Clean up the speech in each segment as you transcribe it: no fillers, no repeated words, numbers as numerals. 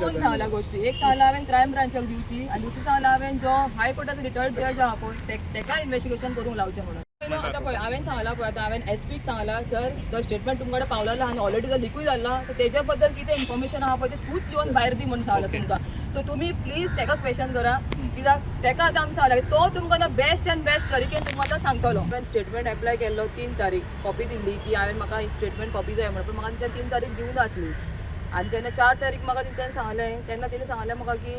दोन सांगला गोष्टी. एक सांगला हांवें क्रायम ब्रांचाक दिवची आनी दुसरी सांगला हांवें जो हायकोर्टाचो रिटायर्ड जज आहा पळय तेका इन्व्हेस्टिगेशन करूंक लावचें म्हणून. आतां पळय हांवें सांगला पळय आतां हांवें एसपीक सांगला सर तो स्टेटमेंट तुमचे कडेन पावलेलो आनी ऑलरेडी तो लिकूय जाल्लो सो तेज्या बद्दल कितें इन्फॉर्मेशन आहा पळय तें तूंच येवन भायर दी म्हणून सांगला तुमकां. सो तुमी प्लीज तेका क्वेश्चन करा कित्याक तेका आतां आमी सांगला तो तुमकां बेस्ट एंड बेस्ट तरीकेन तुमकां आतां सांगतलो. हांवें स्टेटमेंट एप्लाय केल्लो 3 तारीख कॉपी दिल्ली की हांवें म्हाका स्टेटमेंट कॉपी जाय म्हणून पण म्हाका तेंच्या 3 तारीख दिवंक आसली आनी जेन्ना 4 तारीख म्हाका तेंच्यान सांगलें तेन्ना तेणी सांगलें म्हाका की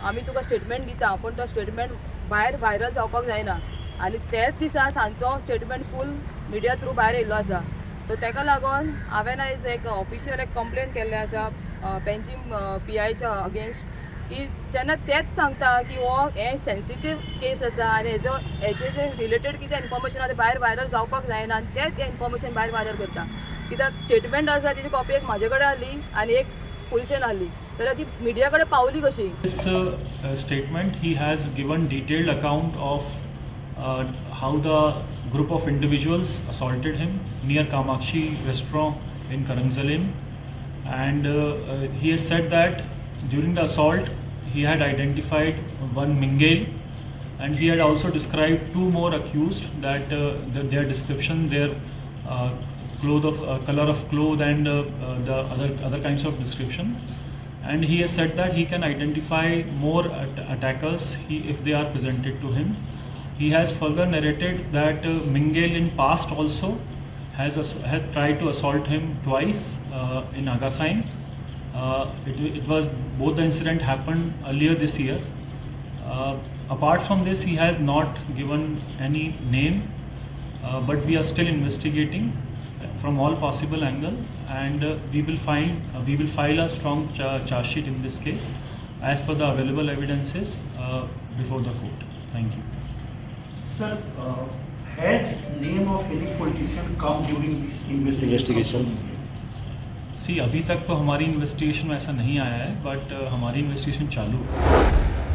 आमी तुका स्टेटमेंट दिता पण तो स्टेटमेंट भायर व्हायरल जावपाक जायना आनी तेच दिसा सांजचो स्टेटमेंट फूल मिडिया थ्रू भायर येयल्लो आसा. सो तेका लागून हांवें आयज एक ऑफिशियल एक कंप्लेन केल्लें आसा पेन्जीम PIच्या अगेन्स्ट की जेन्ना तेच सांगता की हो हे सेन्सिटीव केस आसा आनी हेजे जे रिलेटेड कितें इन्फॉर्मेशन आसा तें भायर व्हायरल जावपाक जायना आनी तेच इन्फॉर्मेशन भायर व्हायरल करता. कित्याक स्टेटमेंट आसा तेजी कॉपी एक म्हाजे कडेन आहली आनी एक पुलिशेन आहली जाल्यार ती मिडिया कडेन पावली कशी. This statement he has given detailed account of how the group of individuals assaulted him near Kamakshi restaurant in Karangzalim, and he has said that during the assault he had identified one Mingale and he had also described 2 more accused that their description, their color of clothes and the other kinds of description, and he has said that he can identify more attackers if they are presented to him. He has further narrated that Mingale in past also has tried to assault him twice in Agasain. It was both the incident happened earlier this year. Apart from this, he has not given any name, but we are still investigating from all possible angle, and we will file a strong charge sheet in this case as per the available evidences before the court. Thank you. Sir, has name of any politician come during this investigation? See, अभी तक तो हमारी investigation में ऐसा नहीं आया है, but हमारी इन्वेस्टिगेशन चालू है.